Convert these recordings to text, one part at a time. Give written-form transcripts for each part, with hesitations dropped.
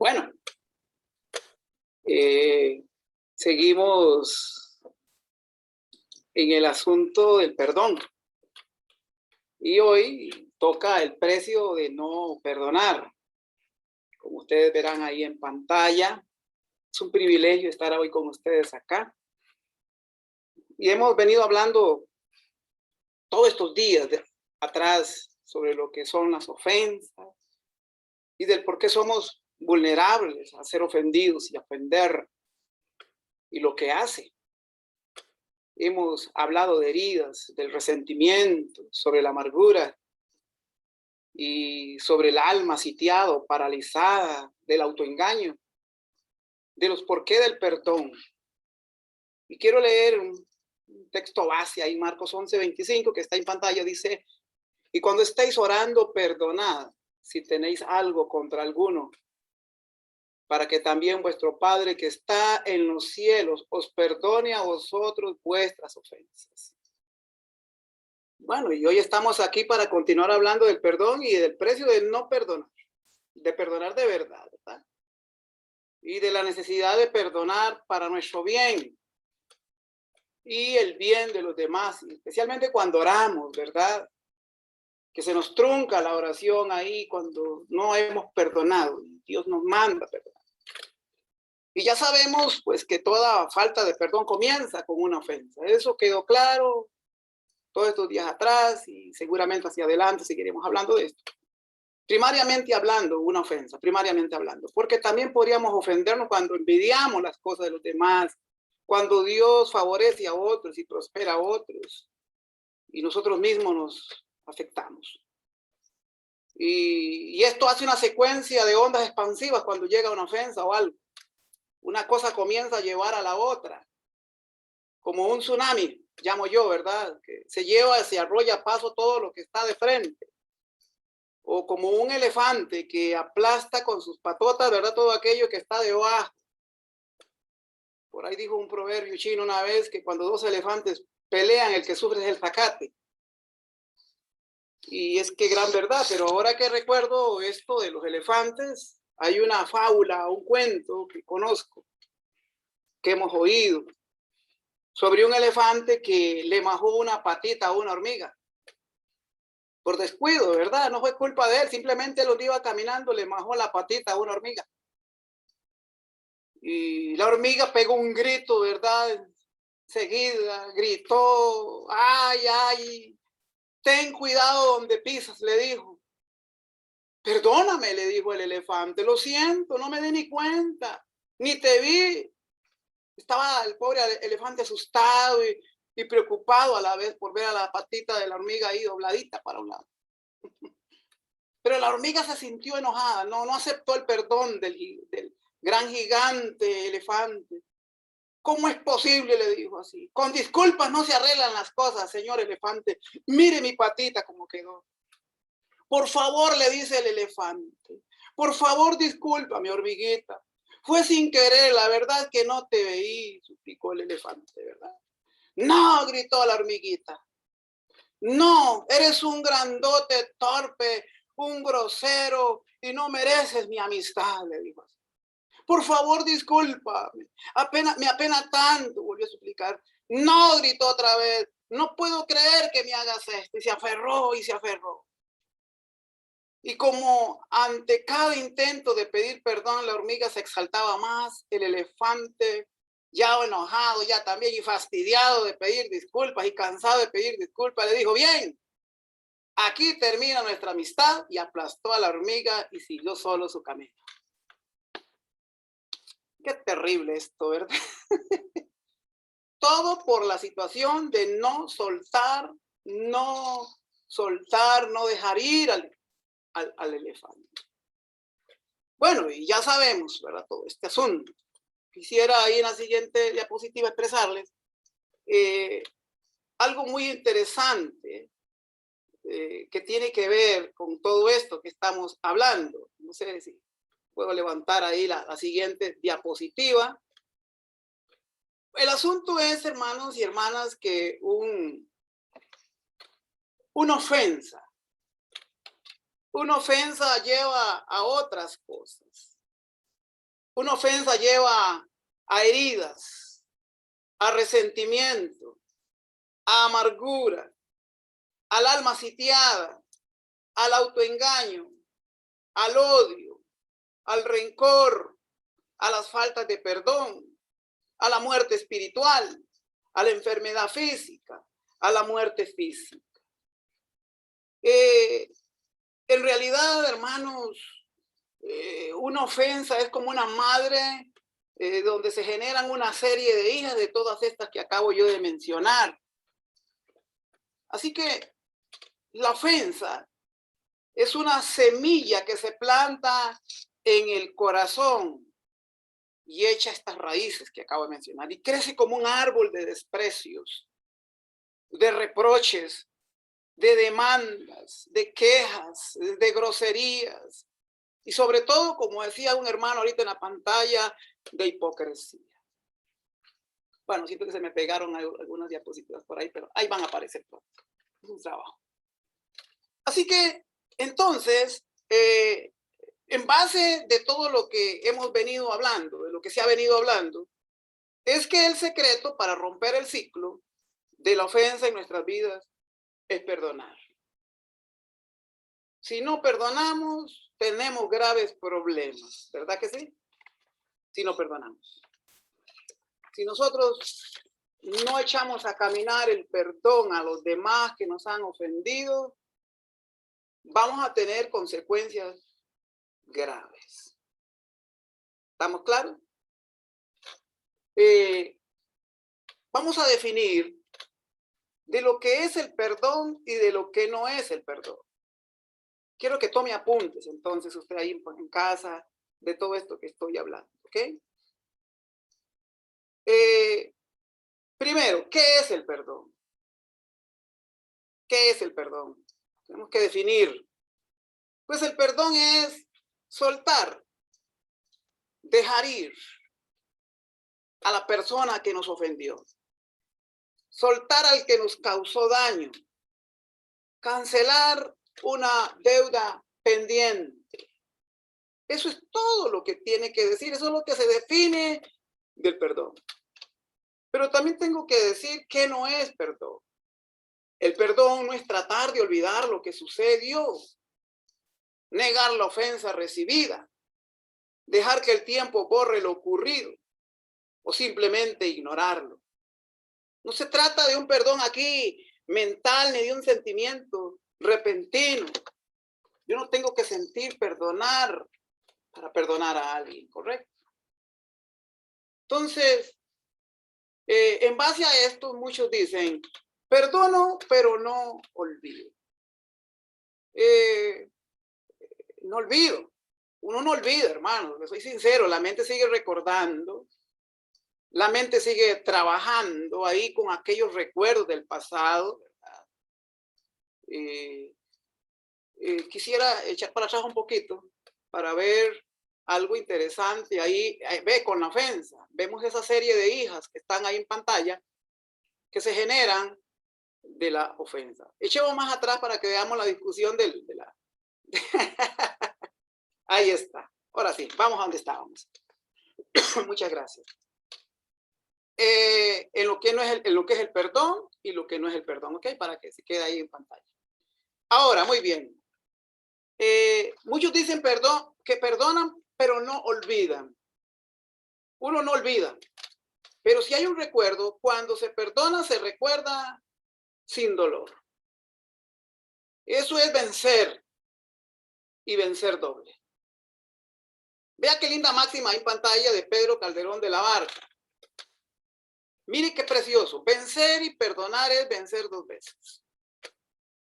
Bueno, eh, seguimos en el asunto del perdón. Y hoy toca el precio de no perdonar. Como ustedes verán ahí en pantalla, es un privilegio estar hoy con ustedes acá. Y hemos venido hablando todos estos días atrás sobre lo que son las ofensas y del por qué somos vulnerables a ser ofendidos y a ofender y lo que hace. Hemos hablado de heridas, del resentimiento, sobre la amargura y sobre el alma sitiado, paralizada, del autoengaño, de los por qué del perdón. Y quiero leer un texto base ahí, Marcos 11:25, que está en pantalla, dice: y cuando estéis orando, perdonad si tenéis algo contra alguno, para que también vuestro Padre que está en los cielos os perdone a vosotros vuestras ofensas. Bueno, y hoy estamos aquí para continuar hablando del perdón y del precio de no perdonar, de perdonar de verdad, ¿verdad? Y de la necesidad de perdonar para nuestro bien y el bien de los demás, especialmente cuando oramos, ¿verdad? Que se nos trunca la oración ahí cuando no hemos perdonado. Dios nos manda perdonar. Y ya sabemos, pues, que toda falta de perdón comienza con una ofensa. Eso quedó claro todos estos días atrás y seguramente hacia adelante seguiremos hablando de esto. Primariamente hablando, una ofensa, primariamente hablando, porque también podríamos ofendernos cuando envidiamos las cosas de los demás, cuando Dios favorece a otros y prospera a otros y nosotros mismos nos afectamos. Y esto hace una secuencia de ondas expansivas cuando llega una ofensa o algo. Una cosa comienza a llevar a la otra, como un tsunami, llamo yo, ¿verdad? Que se lleva, se arrolla a paso todo lo que está de frente. O como un elefante que aplasta con sus patotas, ¿verdad? Todo aquello que está debajo. Por ahí dijo un proverbio chino una vez que cuando dos elefantes pelean, el que sufre es el zacate. Y es que gran verdad, pero ahora que recuerdo esto de los elefantes, hay una fábula, un cuento que conozco, que hemos oído, sobre un elefante que le majó una patita a una hormiga. Por descuido, ¿verdad? No fue culpa de él, simplemente él iba caminando, le majó la patita a una hormiga. Y la hormiga pegó un grito, ¿verdad? Seguida, gritó: ¡ay, ay! Ten cuidado donde pisas, le dijo. Perdóname, le dijo el elefante, lo siento, no me di ni cuenta, ni te vi. Estaba el pobre elefante asustado y preocupado a la vez por ver a la patita de la hormiga ahí dobladita para un lado. Pero la hormiga se sintió enojada, no aceptó el perdón del gran gigante elefante. ¿Cómo es posible?, le dijo así. Con disculpas no se arreglan las cosas, señor elefante. Mire mi patita cómo quedó. Por favor, le dice el elefante. Por favor, disculpa, mi hormiguita. Fue sin querer, la verdad que no te veí, suplicó el elefante, ¿verdad? No, gritó la hormiguita. No, eres un grandote torpe, un grosero y no mereces mi amistad, le dijo así. Por favor, discúlpame. Me apena tanto, volvió a suplicar. No, gritó otra vez. No puedo creer que me hagas esto. Y se aferró y se aferró. Y como ante cada intento de pedir perdón, la hormiga se exaltaba más, el elefante, ya enojado, ya también y fastidiado de pedir disculpas y cansado de pedir disculpas, le dijo: bien, aquí termina nuestra amistad, y aplastó a la hormiga y siguió solo su camino. Qué terrible esto, ¿verdad? Todo por la situación de no soltar, no dejar ir al elefante. Bueno, y ya sabemos, ¿verdad?, todo este asunto. Quisiera ahí en la siguiente diapositiva expresarles algo muy interesante que tiene que ver con todo esto que estamos hablando. No sé si puedo levantar ahí la siguiente diapositiva. El asunto es, hermanos y hermanas, que una ofensa lleva a otras cosas. Una ofensa lleva a heridas, a resentimiento, a amargura, al alma sitiada, al autoengaño, al odio, al rencor, a las faltas de perdón, a la muerte espiritual, a la enfermedad física, a la muerte física. En realidad, hermanos, una ofensa es como una madre donde se generan una serie de hijas de todas estas que acabo yo de mencionar. Así que la ofensa es una semilla que se planta en el corazón y echa estas raíces que acabo de mencionar y crece como un árbol de desprecios, de reproches, de demandas, de quejas, de groserías y sobre todo, como decía un hermano ahorita en la pantalla, de hipocresía. Bueno, siento que se me pegaron algunas diapositivas por ahí, pero ahí van a aparecer todas. Es un trabajo. Así que, entonces, en base de todo lo que hemos venido hablando, de lo que se ha venido hablando, es que el secreto para romper el ciclo de la ofensa en nuestras vidas es perdonar. Si no perdonamos, tenemos graves problemas, ¿verdad que sí? Si no perdonamos. Si nosotros no echamos a caminar el perdón a los demás que nos han ofendido, vamos a tener consecuencias graves. ¿Estamos claros? Vamos a definir de lo que es el perdón y de lo que no es el perdón. Quiero que tome apuntes, entonces, usted ahí en casa, de todo esto que estoy hablando, ¿ok? Primero, ¿qué es el perdón? ¿Qué es el perdón? Tenemos que definir. Pues el perdón es soltar, dejar ir a la persona que nos ofendió, soltar al que nos causó daño, cancelar una deuda pendiente. Eso es todo lo que tiene que decir, eso es lo que se define del perdón. Pero también tengo que decir que no es perdón. El perdón no es tratar de olvidar lo que sucedió, negar la ofensa recibida, dejar que el tiempo borre lo ocurrido o simplemente ignorarlo. No se trata de un perdón aquí mental ni de un sentimiento repentino. Yo no tengo que sentir perdonar para perdonar a alguien, ¿correcto? Entonces, en base a esto, muchos dicen, perdono, pero no olvido. No olvido. Uno no olvida, hermano, le soy sincero, la mente sigue recordando, la mente sigue trabajando ahí con aquellos recuerdos del pasado, ¿verdad? Quisiera echar para atrás un poquito para ver algo interesante ahí. Ve, con la ofensa, vemos esa serie de hijas que están ahí en pantalla que se generan de la ofensa. Echemos más atrás para que veamos la discusión de la... Ahí está. Ahora sí, vamos a donde estábamos. Muchas gracias. En lo que es el perdón y lo que no es el perdón, ¿ok? Para que se quede ahí en pantalla. Ahora, muy bien. Muchos dicen perdón, que perdonan, pero no olvidan. Uno no olvida. Pero si hay un recuerdo, cuando se perdona, se recuerda sin dolor. Eso es vencer y vencer doble. Vea qué linda máxima ahí en pantalla de Pedro Calderón de la Barca. Mire qué precioso. Vencer y perdonar es vencer dos veces.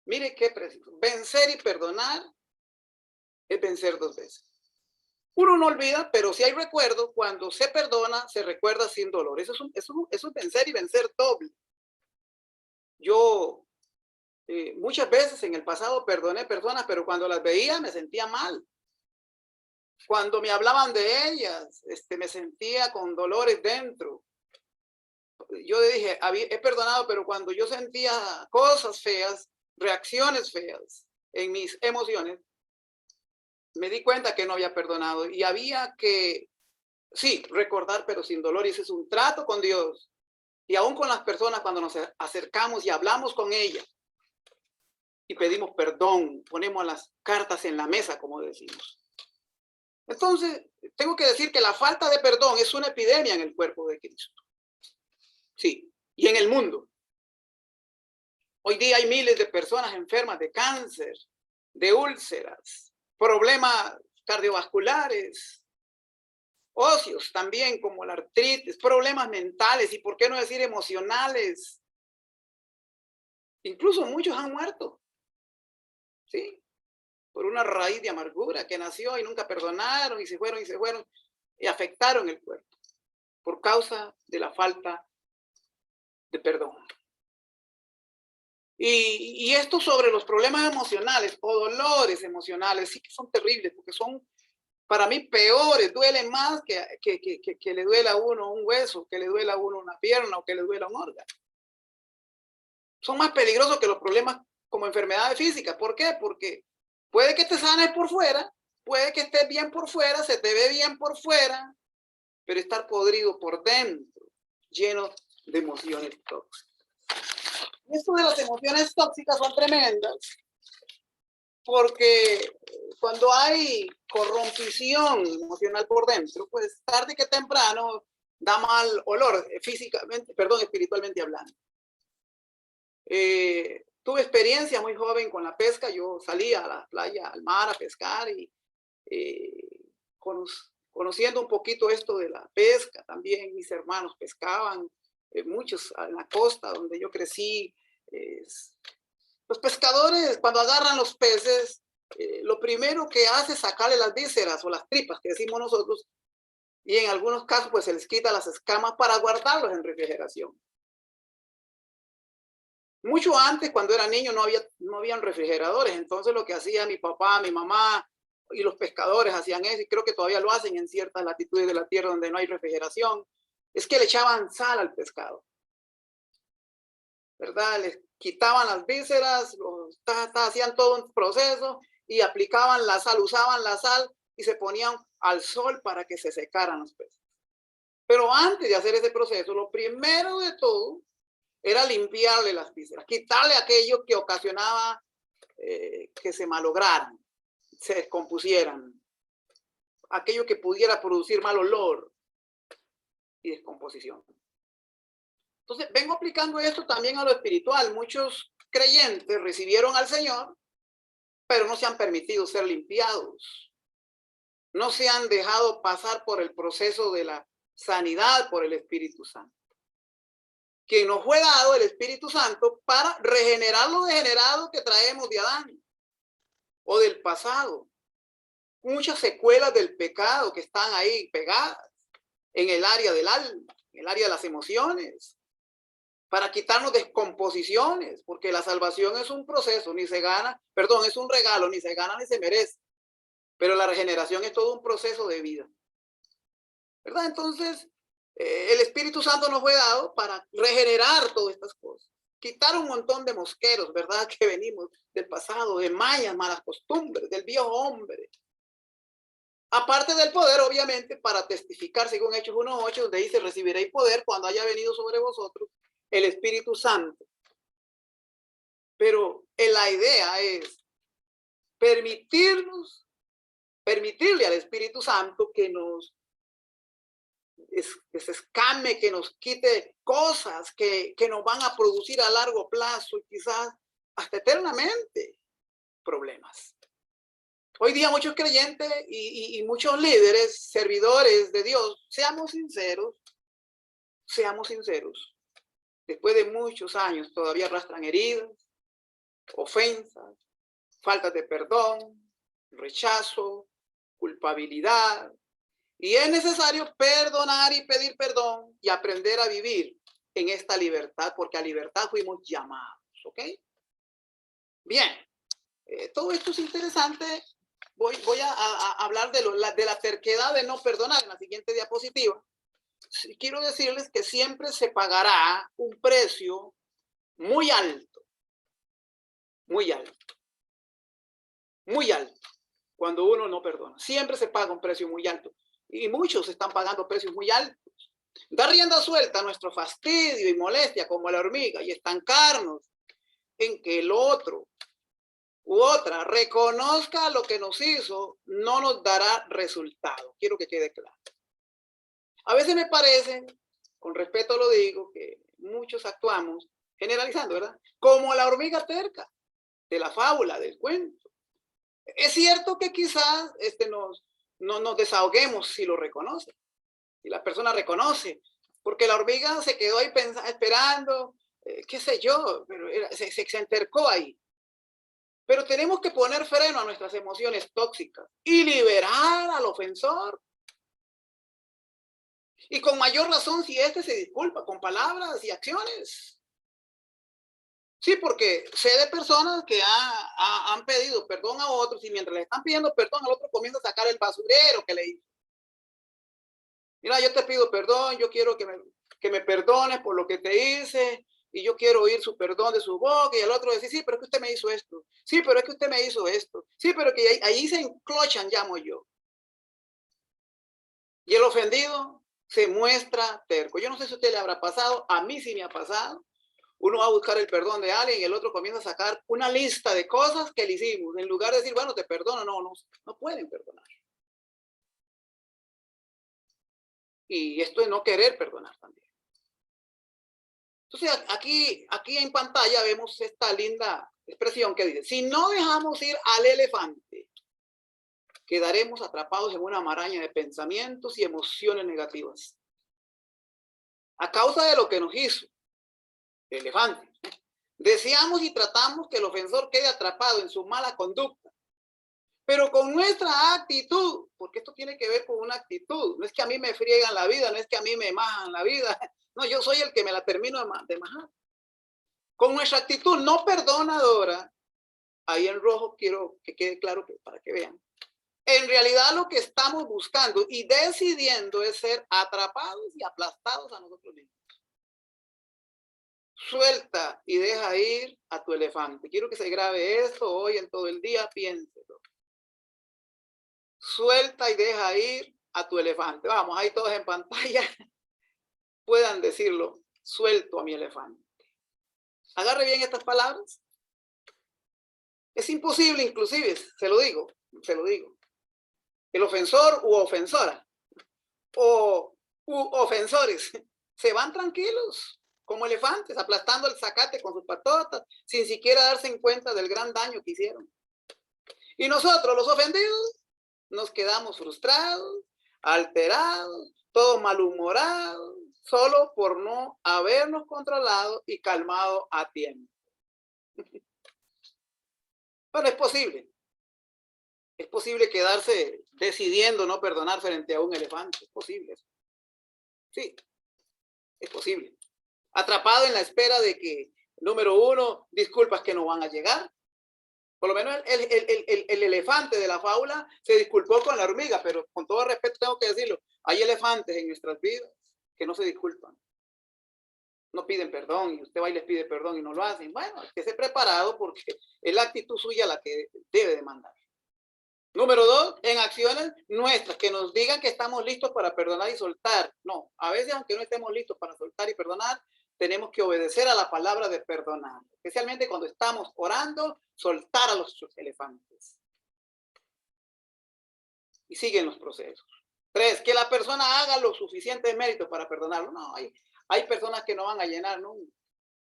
Mire qué precioso. Vencer y perdonar es vencer dos veces. Uno no olvida, pero si hay recuerdo, cuando se perdona, se recuerda sin dolor. Eso es vencer y vencer doble. Yo muchas veces en el pasado perdoné personas, pero cuando las veía me sentía mal. Cuando me hablaban de ellas, me sentía con dolores dentro. Yo dije, he perdonado, pero cuando yo sentía cosas feas, reacciones feas en mis emociones, me di cuenta que no había perdonado y había que Sí, recordar, pero sin dolor. Y ese es un trato con Dios. Y aún con las personas cuando nos acercamos y hablamos con ellas y pedimos perdón, ponemos las cartas en la mesa, como decimos. Entonces, tengo que decir que la falta de perdón es una epidemia en el cuerpo de Cristo. Sí, y en el mundo. Hoy día hay miles de personas enfermas de cáncer, de úlceras, problemas cardiovasculares, óseos también como la artritis, problemas mentales y por qué no decir emocionales. Incluso muchos han muerto, ¿sí? Por una raíz de amargura que nació y nunca perdonaron y se fueron y afectaron el cuerpo por causa de la falta de perdón. Y esto sobre los problemas emocionales o dolores emocionales, sí que son terribles porque son para mí peores, duelen más que le duela a uno un hueso, que le duela a uno una pierna o que le duela un órgano. Son más peligrosos que los problemas como enfermedades físicas. ¿Por qué? Porque puede que te sanes por fuera, puede que estés bien por fuera, se te ve bien por fuera, pero estar podrido por dentro, lleno de emociones tóxicas. Esto de las emociones tóxicas son tremendas, porque cuando hay corrompición emocional por dentro, pues tarde que temprano da mal olor, físicamente, perdón, espiritualmente hablando. Tuve experiencia muy joven con la pesca, yo salía a la playa, al mar a pescar y conociendo un poquito esto de la pesca, también mis hermanos pescaban, muchos en la costa donde yo crecí. Los pescadores cuando agarran los peces, lo primero que hace es sacarle las vísceras o las tripas que decimos nosotros, y en algunos casos pues se les quita las escamas para guardarlos en refrigeración. Mucho antes, cuando era niño, no habían refrigeradores, entonces lo que hacía mi papá, mi mamá y los pescadores hacían eso, y creo que todavía lo hacen en ciertas latitudes de la tierra donde no hay refrigeración, es que le echaban sal al pescado, ¿verdad? Les quitaban las vísceras, hacían todo un proceso y aplicaban la sal, usaban la sal y se ponían al sol para que se secaran los peces. Pero antes de hacer ese proceso, lo primero de todo era limpiarle las vísceras, quitarle aquello que ocasionaba que se malograran, se descompusieran, aquello que pudiera producir mal olor y descomposición. Entonces, vengo aplicando esto también a lo espiritual. Muchos creyentes recibieron al Señor, pero no se han permitido ser limpiados. No se han dejado pasar por el proceso de la sanidad por el Espíritu Santo. Que nos fue dado el Espíritu Santo para regenerar lo degenerado que traemos de Adán o del pasado. Muchas secuelas del pecado que están ahí pegadas en el área del alma, en el área de las emociones, para quitarnos descomposiciones, porque la salvación es un proceso, ni se gana, perdón, es un regalo, ni se gana ni se merece, pero la regeneración es todo un proceso de vida, ¿verdad? Entonces, el Espíritu Santo nos fue dado para regenerar todas estas cosas, quitar un montón de mosqueros, ¿verdad? Que venimos del pasado, de mañas, malas costumbres, del viejo hombre. Aparte del poder, obviamente, para testificar, según Hechos 1:8, donde dice, recibiréis poder cuando haya venido sobre vosotros el Espíritu Santo. Pero la idea es permitirle al Espíritu Santo que nos escame, que nos quite cosas que nos van a producir a largo plazo y quizás hasta eternamente problemas. Hoy día muchos creyentes y muchos líderes, servidores de Dios, seamos sinceros, después de muchos años todavía arrastran heridas, ofensas, faltas de perdón, rechazo, culpabilidad. Y es necesario perdonar y pedir perdón y aprender a vivir en esta libertad, porque a libertad fuimos llamados, ¿ok? Bien, todo esto es interesante. Voy a hablar de la terquedad de no perdonar en la siguiente diapositiva. Quiero decirles que siempre se pagará un precio muy alto, muy alto, muy alto, cuando uno no perdona. Siempre se paga un precio muy alto. y muchos están pagando precios muy altos. Dar rienda suelta a nuestro fastidio y molestia como la hormiga y estancarnos en que el otro u otra reconozca lo que nos hizo, no nos dará resultado. Quiero que quede claro. A veces me parece, con respeto lo digo, que muchos actuamos, generalizando, ¿verdad? Como la hormiga terca de la fábula, del cuento. Es cierto que quizás no nos desahoguemos si lo reconoce, si la persona reconoce, porque la hormiga se quedó ahí esperando, qué sé yo, pero se entercó ahí. Pero tenemos que poner freno a nuestras emociones tóxicas y liberar al ofensor. Y con mayor razón si éste se disculpa con palabras y acciones. Sí, porque sé de personas que han pedido perdón a otros y mientras le están pidiendo perdón al otro comienza a sacar el basurero que le hizo. Mira, yo te pido perdón, yo quiero que me perdones por lo que te hice y yo quiero oír su perdón de su boca y el otro dice, sí, pero es que usted me hizo esto. Sí, pero es que usted me hizo esto. Sí, pero que ahí se enclochan, llamo yo. Y el ofendido se muestra terco. Yo no sé si a usted le habrá pasado, a mí sí me ha pasado. Uno va a buscar el perdón de alguien y el otro comienza a sacar una lista de cosas que le hicimos. En lugar de decir, bueno, te perdono, no pueden perdonar. Y esto es no querer perdonar también. Entonces, aquí en pantalla vemos esta linda expresión que dice, si no dejamos ir al elefante, quedaremos atrapados en una maraña de pensamientos y emociones negativas. A causa de lo que nos hizo el elefante, deseamos y tratamos que el ofensor quede atrapado en su mala conducta, pero con nuestra actitud, porque esto tiene que ver con una actitud, no es que a mí me friegan la vida, no es que a mí me majan la vida, no, yo soy el que me la termino de majar. Con nuestra actitud no perdonadora, ahí en rojo quiero que quede claro para que vean, en realidad lo que estamos buscando y decidiendo es ser atrapados y aplastados a nosotros mismos. Suelta y deja ir a tu elefante. Quiero que se grabe esto hoy en todo el día, piénselo. Suelta y deja ir a tu elefante. Vamos, ahí todos en pantalla puedan decirlo. Suelto a mi elefante. Agarre bien estas palabras. Es imposible, inclusive, se lo digo. El ofensor u ofensora u ofensores se van tranquilos como elefantes, aplastando el zacate con sus patotas, sin siquiera darse cuenta del gran daño que hicieron. Y nosotros, los ofendidos, nos quedamos frustrados, alterados, todos malhumorados, solo por no habernos controlado y calmado a tiempo. Bueno, es posible. Es posible quedarse decidiendo no perdonar frente a un elefante. Es posible eso. Sí, es posible. Atrapado en la espera de que, número uno, disculpas que no van a llegar. Por lo menos el elefante de la fábula se disculpó con la hormiga, pero con todo respeto tengo que decirlo, hay elefantes en nuestras vidas que no se disculpan. No piden perdón y usted va y les pide perdón y no lo hacen. Bueno, hay que ser preparado porque es la actitud suya la que debe demandar. Número dos, en acciones nuestras, que nos digan que estamos listos para perdonar y soltar. No, a veces aunque no estemos listos para soltar y perdonar, tenemos que obedecer a la palabra de perdonar. Especialmente cuando estamos orando, soltar a los elefantes. Y siguen los procesos. Tres, que la persona haga lo suficiente mérito para perdonarlo. No, hay personas que no van a llenar nunca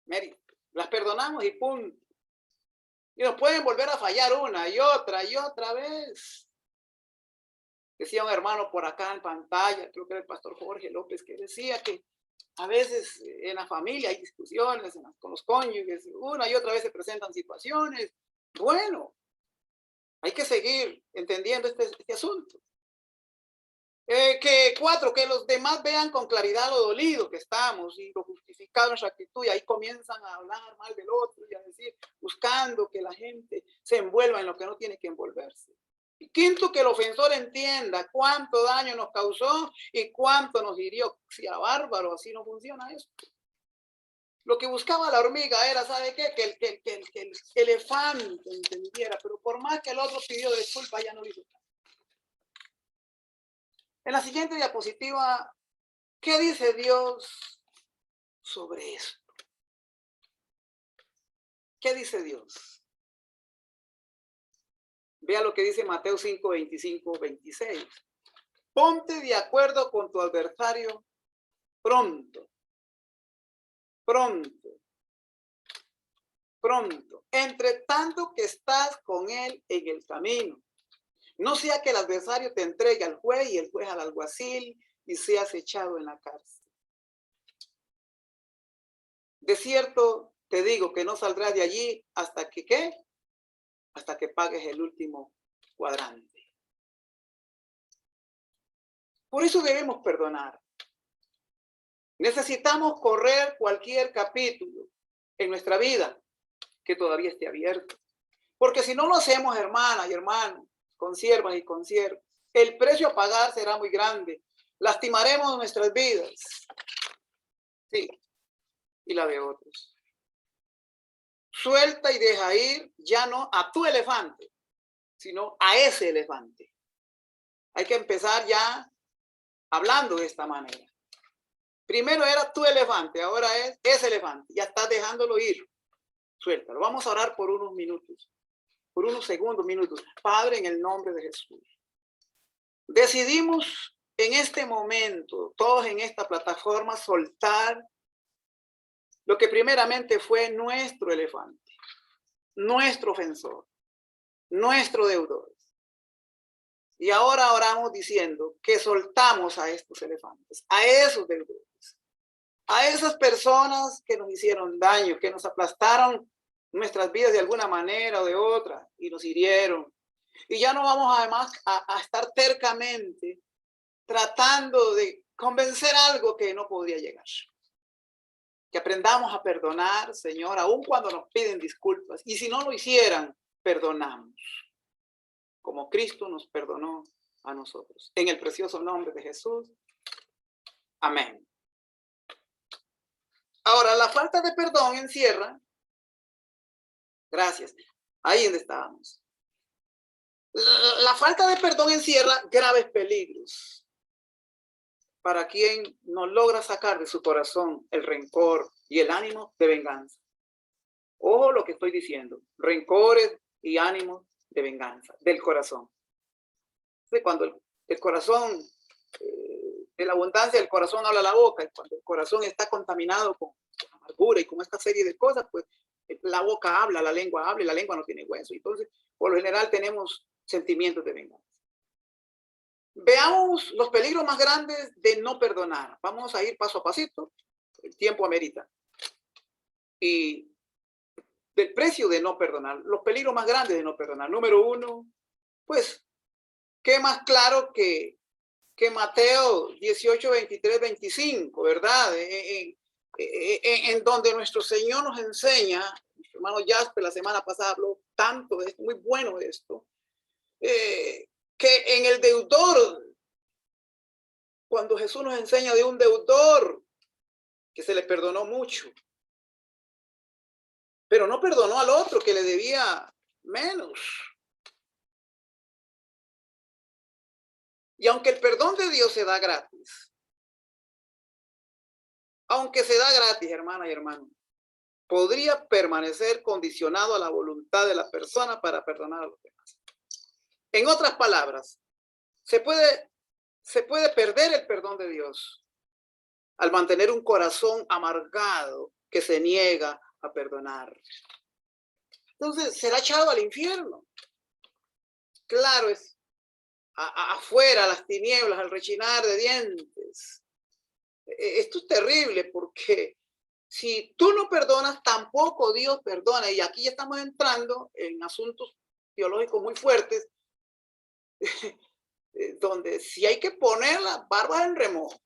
mérito. Las perdonamos y punto. Y nos pueden volver a fallar una y otra vez. Decía un hermano por acá en pantalla, creo que era el pastor Jorge López, que decía que a veces en la familia hay discusiones con los cónyuges, una y otra vez se presentan situaciones. Bueno, hay que seguir entendiendo este asunto. Cuatro, que los demás vean con claridad lo dolido que estamos y lo justificado en nuestra actitud, y ahí comienzan a hablar mal del otro y a decir, buscando que la gente se envuelva en lo que no tiene que envolverse. Y quinto, que el ofensor entienda cuánto daño nos causó y cuánto nos hirió. Si a bárbaro, así no funciona esto. Lo que buscaba la hormiga era, ¿sabe qué? Que el elefante entendiera, pero por más que el otro pidió disculpas, ya no le hizo. En la siguiente diapositiva, ¿qué dice Dios sobre esto? ¿Qué dice Dios? Vea lo que dice Mateo 5, 25, 26. Ponte de acuerdo con tu adversario pronto, pronto, pronto, entre tanto que estás con él en el camino. No sea que el adversario te entregue al juez y el juez al alguacil y seas echado en la cárcel. De cierto te digo que no saldrás de allí hasta que, ¿qué? Hasta que pagues el último cuadrante. Por eso debemos perdonar. Necesitamos correr cualquier capítulo en nuestra vida que todavía esté abierto. Porque si no lo hacemos, hermanas y hermanos, consiervas y consiervos, el precio a pagar será muy grande. Lastimaremos nuestras vidas. Sí, y la de otros. Suelta y deja ir ya no a tu elefante, sino a ese elefante. Hay que empezar ya hablando de esta manera. Primero era tu elefante, ahora es ese elefante. Ya estás dejándolo ir. Suéltalo. Vamos a orar por unos minutos, por unos segundos, minutos. Padre, en el nombre de Jesús. Decidimos en este momento, todos en esta plataforma, soltar lo que primeramente fue nuestro elefante, nuestro ofensor, nuestro deudor. Y ahora oramos diciendo que soltamos a estos elefantes, a esos deudores, a esas personas que nos hicieron daño, que nos aplastaron nuestras vidas de alguna manera o de otra y nos hirieron. Y ya no vamos además a estar tercamente tratando de convencer algo que no podría llegar. Que aprendamos a perdonar, Señor, aun cuando nos piden disculpas. Y si no lo hicieran, perdonamos. Como Cristo nos perdonó a nosotros. En el precioso nombre de Jesús. Amén. Ahora, la falta de perdón encierra. Gracias. Ahí donde estábamos. La falta de perdón encierra graves peligros para quien no logra sacar de su corazón el rencor y el ánimo de venganza. Ojo lo que estoy diciendo. Rencores y ánimos de venganza del corazón. Cuando el corazón, de la abundancia del corazón habla la boca, y cuando el corazón está contaminado con amargura y con esta serie de cosas, pues la boca habla, la lengua habla y la lengua no tiene hueso. Entonces, por lo general tenemos sentimientos de venganza. Veamos los peligros más grandes de no perdonar. Vamos a ir paso a pasito, el tiempo amerita. Y del precio de no perdonar, los peligros más grandes de no perdonar. Número uno, pues, ¿qué más claro que Mateo 18, 23, 25, ¿verdad? En donde nuestro Señor nos enseña, mi hermano Jasper la semana pasada habló tanto de esto, muy bueno de esto, que en el deudor, cuando Jesús nos enseña de un deudor que se le perdonó mucho, pero no perdonó al otro que le debía menos. Y aunque el perdón de Dios se da gratis, hermana y hermano, podría permanecer condicionado a la voluntad de la persona para perdonar a los demás. En otras palabras, se puede perder el perdón de Dios al mantener un corazón amargado que se niega a perdonar. Entonces, será echado al infierno. Claro, es afuera, las tinieblas, al rechinar de dientes. Esto es terrible porque si tú no perdonas, tampoco Dios perdona. Y aquí ya estamos entrando en asuntos teológicos muy fuertes, donde si hay que poner las barbas en remojo.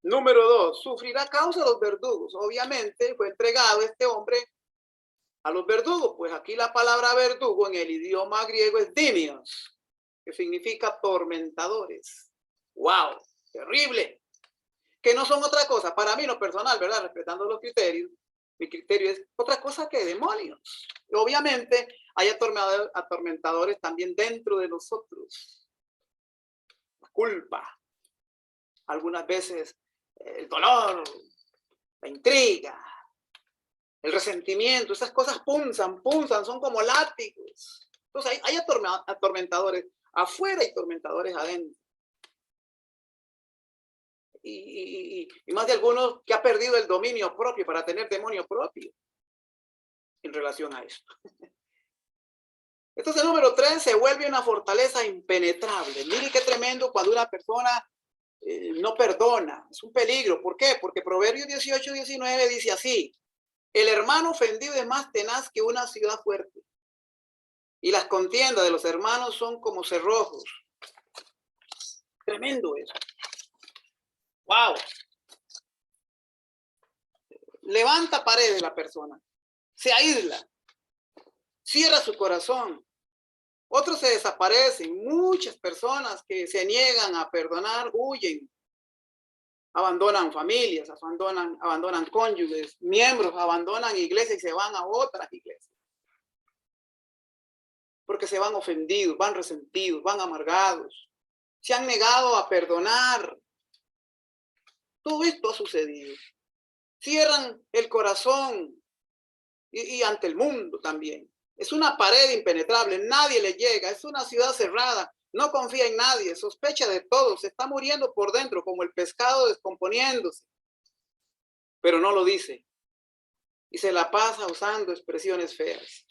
Número 2, sufrirá causa de los verdugos. Obviamente fue entregado este hombre a los verdugos, pues aquí la palabra verdugo en el idioma griego es dimios, que significa tormentadores. ¡Wow! Terrible. Que no son otra cosa, para mí lo personal, ¿verdad? Respetando los criterios, mi criterio es otra cosa que demonios. Y obviamente hay atormentadores también dentro de nosotros. culpa, algunas veces el dolor, la intriga, el resentimiento, esas cosas punzan, son como látigos. Entonces hay atormentadores afuera y tormentadores adentro. Y más de algunos que ha perdido el dominio propio para tener demonio propio en relación a esto. Entonces, el número 3 se vuelve una fortaleza impenetrable. Mire qué tremendo cuando una persona no perdona. Es un peligro. ¿Por qué? Porque Proverbios 18:19 dice así: el hermano ofendido es más tenaz que una ciudad fuerte, y las contiendas de los hermanos son como cerrojos. Tremendo eso. ¡Wow! Levanta paredes la persona, se aísla, cierra su corazón. Otros se desaparecen. Muchas personas que se niegan a perdonar huyen, abandonan familias, abandonan cónyuges, miembros, abandonan iglesias y se van a otras iglesias. Porque se van ofendidos, van resentidos, van amargados. Se han negado a perdonar. Todo esto ha sucedido. Cierran el corazón y ante el mundo también. Es una pared impenetrable, nadie le llega, es una ciudad cerrada, no confía en nadie, sospecha de todo, se está muriendo por dentro como el pescado descomponiéndose, pero no lo dice y se la pasa usando expresiones feas.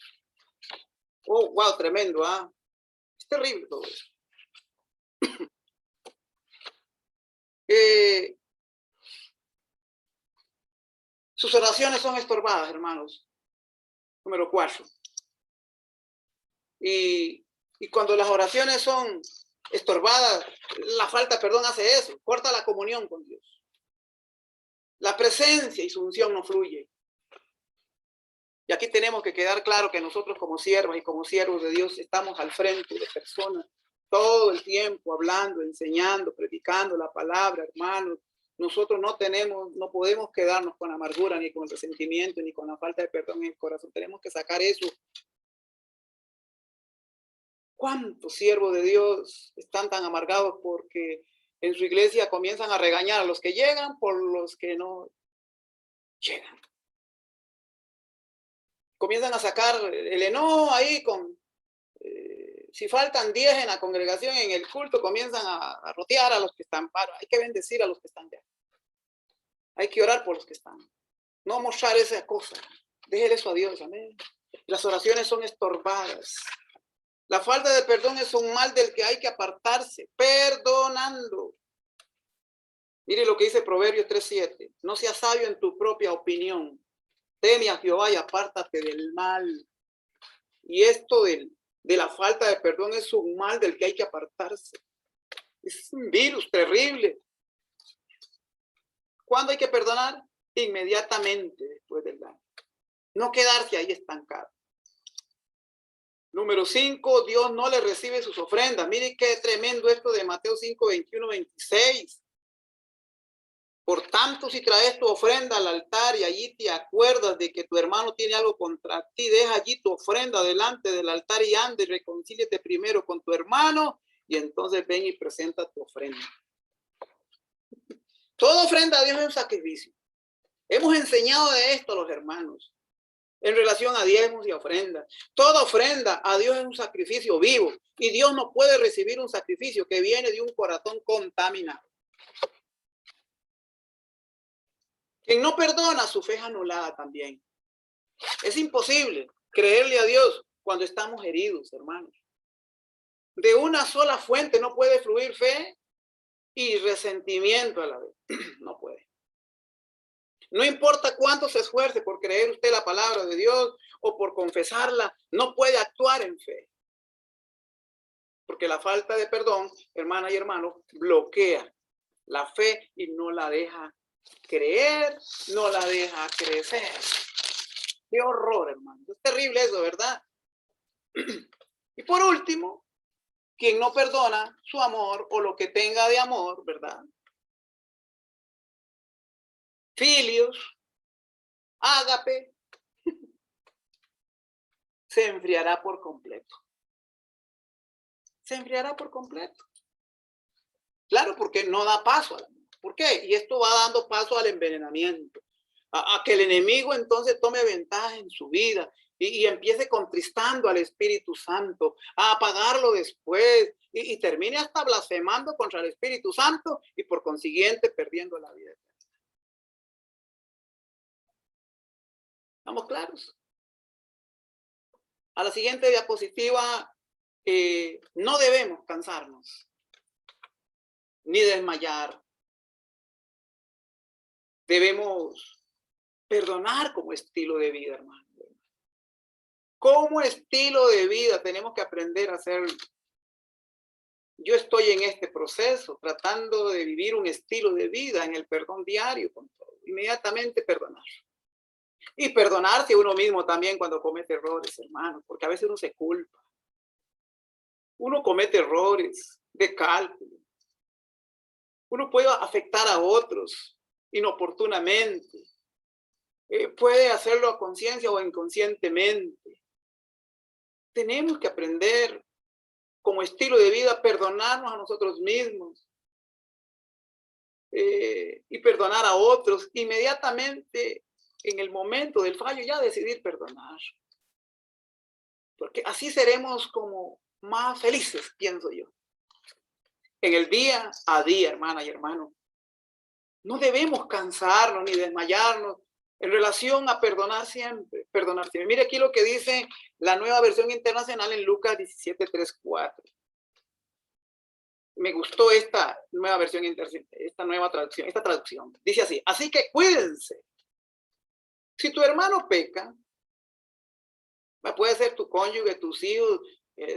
Oh, wow, tremendo, ¿ah? Es terrible todo eso. Sus oraciones son estorbadas, hermanos. Número 4. Y cuando las oraciones son estorbadas, la falta de perdón hace eso, corta la comunión con Dios. La presencia y su unción no fluye. Y aquí tenemos que quedar claro que nosotros como siervas y como siervos de Dios estamos al frente de personas todo el tiempo hablando, enseñando, predicando la palabra, hermanos. Nosotros no podemos quedarnos con amargura, ni con resentimiento, ni con la falta de perdón en el corazón. Tenemos que sacar eso. ¿Cuántos siervos de Dios están tan amargados porque en su iglesia comienzan a regañar a los que llegan por los que no llegan? Comienzan a sacar el enojo ahí con... si faltan 10 en la congregación, en el culto, comienzan a rotear a los que están. Hay que bendecir a los que están ya. Hay que orar por los que están. No mostrar esa cosa. Déjele eso a Dios, amén. Las oraciones son estorbadas. La falta de perdón es un mal del que hay que apartarse, perdonando. Mire lo que dice Proverbios 3:7. No seas sabio en tu propia opinión. Teme a Jehová y apártate del mal. Y esto de la falta de perdón es un mal del que hay que apartarse. Es un virus terrible. ¿Cuándo hay que perdonar? Inmediatamente después del daño. No quedarse ahí estancado. Número 5, Dios no le recibe sus ofrendas. Mire qué tremendo esto de Mateo 5, 21, 26. Por tanto, si traes tu ofrenda al altar y allí te acuerdas de que tu hermano tiene algo contra ti, deja allí tu ofrenda delante del altar y ande y reconcíliate primero con tu hermano y entonces ven y presenta tu ofrenda. Toda ofrenda a Dios es un sacrificio. Hemos enseñado de esto a los hermanos en relación a diezmos y ofrendas. Toda ofrenda a Dios es un sacrificio vivo y Dios no puede recibir un sacrificio que viene de un corazón contaminado. Quien no perdona, su fe es anulada también. Es imposible creerle a Dios cuando estamos heridos, hermanos. De una sola fuente no puede fluir fe y resentimiento a la vez. No puede. No importa cuánto se esfuerce por creer usted la palabra de Dios o por confesarla, no puede actuar en fe. Porque la falta de perdón, hermana y hermano, bloquea la fe y no la deja creer, no la deja crecer. Qué horror, hermano. Es terrible eso, ¿verdad? Y por último, quien no perdona su amor o lo que tenga de amor, ¿verdad? Filios, ágape, se enfriará por completo. Se enfriará por completo. Claro, porque no da paso al amor. ¿Por qué? Y esto va dando paso al envenenamiento, a que el enemigo entonces tome ventaja en su vida y empiece contristando al Espíritu Santo, a apagarlo después y termine hasta blasfemando contra el Espíritu Santo y por consiguiente perdiendo la vida. ¿Estamos claros? A la siguiente diapositiva, no debemos cansarnos ni desmayar. Debemos perdonar como estilo de vida, hermano. Como estilo de vida tenemos que aprender a hacerlo. Yo estoy en este proceso tratando de vivir un estilo de vida en el perdón diario con todo. Inmediatamente perdonar. Y perdonarse a uno mismo también cuando comete errores, hermano, porque a veces uno se culpa. Uno comete errores de cálculo. Uno puede afectar a otros inoportunamente. Puede hacerlo a conciencia o inconscientemente. Tenemos que aprender como estilo de vida perdonarnos a nosotros mismos y perdonar a otros inmediatamente en el momento del fallo, ya decidir perdonar. Porque así seremos como más felices, pienso yo. En el día a día, hermana y hermano. No debemos cansarnos ni desmayarnos en relación a perdonar siempre, perdonar siempre. Mire aquí lo que dice la Nueva Versión Internacional en Lucas 17, 3, 4. Me gustó esta nueva versión, esta nueva traducción, esta traducción. Dice así: así que cuídense. Si tu hermano peca, puede ser tu cónyuge, tus hijos,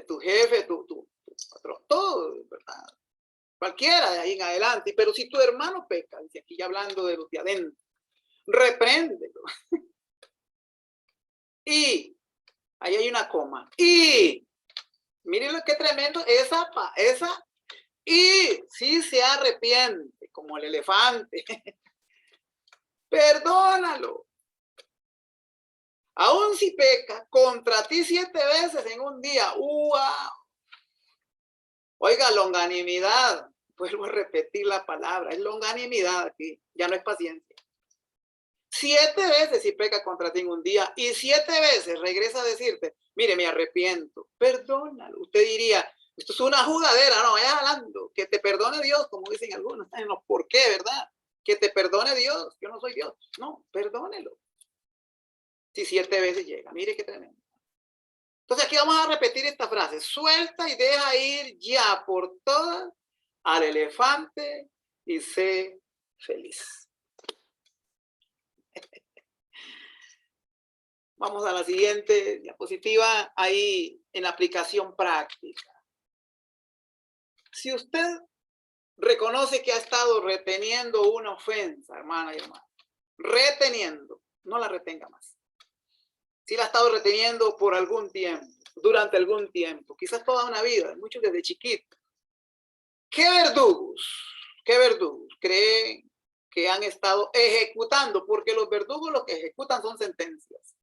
tu jefe, tu patrón, todo, ¿verdad? Cualquiera de ahí en adelante. Pero si tu hermano peca, dice aquí ya hablando de los de adentro, repréndelo. Y ahí hay una coma. Y miren lo que tremendo, esa, y si se arrepiente, como el elefante, perdónalo. Aún si peca contra ti 7 veces en un día, ¡wow! Oiga, longanimidad, vuelvo a repetir la palabra, es longanimidad aquí, ya no es paciencia. 7 veces si peca contra ti en un día y 7 veces regresa a decirte, mire, me arrepiento, perdónalo. Usted diría, esto es una jugadera, no vaya hablando, que te perdone Dios, como dicen algunos. No, ¿por qué, verdad? Que te perdone Dios, yo no soy Dios. No, perdónelo. Si 7 veces llega, mire qué tremendo. Entonces aquí vamos a repetir esta frase: suelta y deja ir ya por todas al elefante y sé feliz. Vamos a la siguiente diapositiva, ahí en la aplicación práctica. Si usted reconoce que ha estado reteniendo una ofensa, hermana y hermano, reteniendo, no la retenga más. Si la ha estado reteniendo por algún tiempo, durante algún tiempo, quizás toda una vida, muchos desde chiquitos. ¿Qué verdugos creen que han estado ejecutando? Porque los verdugos lo que ejecutan son sentencias.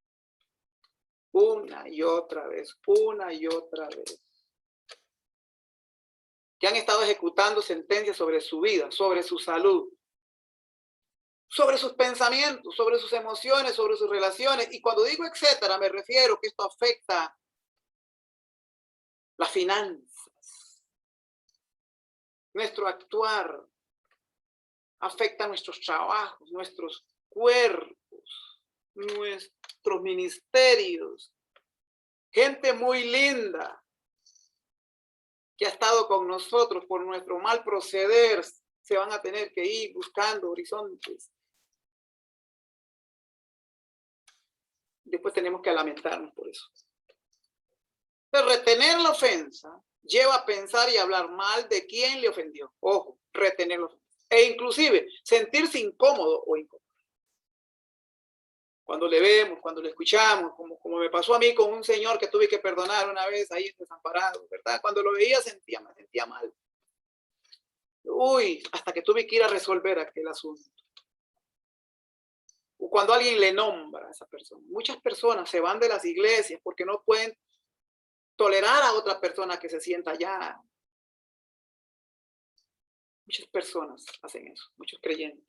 Una y otra vez, una y otra vez. Que han estado ejecutando sentencias sobre su vida, sobre su salud, sobre sus pensamientos, sobre sus emociones, sobre sus relaciones. Y cuando digo etcétera, me refiero que esto afecta las finanzas, nuestro actuar, afecta nuestros trabajos, nuestros cuerpos, nuestros ministerios. Gente muy linda que ha estado con nosotros por nuestro mal proceder, se van a tener que ir buscando horizontes. Después tenemos que lamentarnos por eso. Pero retener la ofensa lleva a pensar y hablar mal de quien le ofendió. Ojo, retener la ofensa. E inclusive sentirse incómodo o incómodo. Cuando le vemos, cuando le escuchamos, como me pasó a mí con un señor que tuve que perdonar una vez ahí en Desamparado, ¿verdad? Cuando lo veía me sentía mal. Uy, hasta que tuve que ir a resolver aquel asunto. O cuando alguien le nombra a esa persona. Muchas personas se van de las iglesias porque no pueden tolerar a otra persona que se sienta allá. Muchas personas hacen eso, muchos creyentes.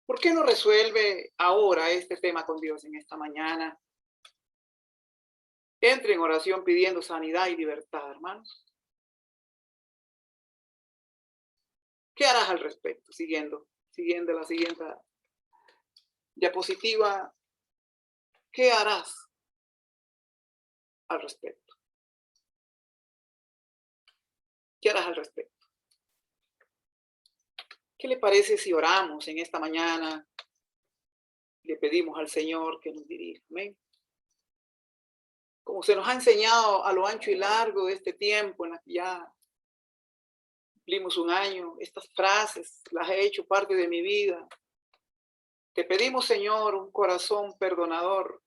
¿Por qué no resuelve ahora este tema con Dios en esta mañana? Entre en oración pidiendo sanidad y libertad, hermanos. ¿Qué harás al respecto? Siguiendo la siguiente diapositiva. ¿Qué harás al respecto? ¿Qué harás al respecto? ¿Qué le parece si oramos en esta mañana? Le pedimos al Señor que nos dirija. Amén. Como se nos ha enseñado a lo ancho y largo de este tiempo en la que ya cumplimos un año, estas frases las he hecho parte de mi vida. Te pedimos, Señor, un corazón perdonador.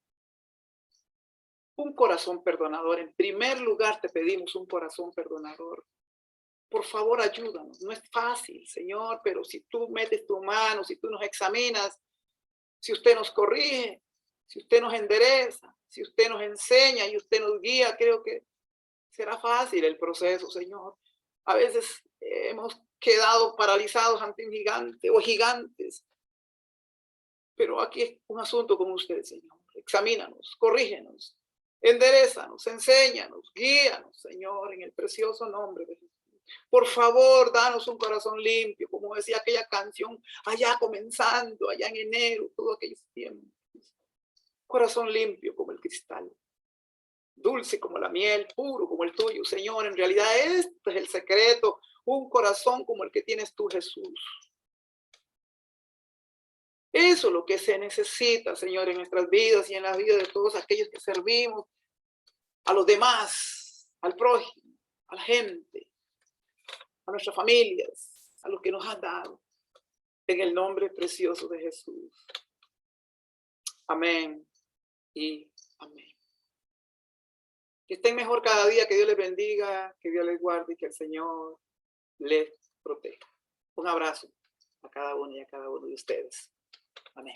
Un corazón perdonador. En primer lugar te pedimos un corazón perdonador. Por favor, ayúdanos. No es fácil, Señor, pero si tú metes tu mano, si tú nos examinas, si usted nos corrige, si usted nos endereza, si usted nos enseña y usted nos guía, creo que será fácil el proceso, Señor. A veces hemos quedado paralizados ante un gigante o gigantes, pero aquí es un asunto con usted, Señor. Examínanos, corrígenos, enderézanos, enséñanos, guíanos, Señor, en el precioso nombre de Jesús. Por favor, danos un corazón limpio, como decía aquella canción, allá comenzando, allá en enero, todo aquellos tiempos. Corazón limpio como el cristal, dulce como la miel, puro como el tuyo, Señor. En realidad este es el secreto, un corazón como el que tienes tú, Jesús. Eso es lo que se necesita, Señor, en nuestras vidas y en la vida de todos aquellos que servimos a los demás, al prójimo, a la gente, a nuestras familias, a lo que nos has dado, en el nombre precioso de Jesús. Amén y amén. Que estén mejor cada día, que Dios les bendiga, que Dios les guarde y que el Señor les proteja. Un abrazo a cada uno y a cada uno de ustedes. Amén.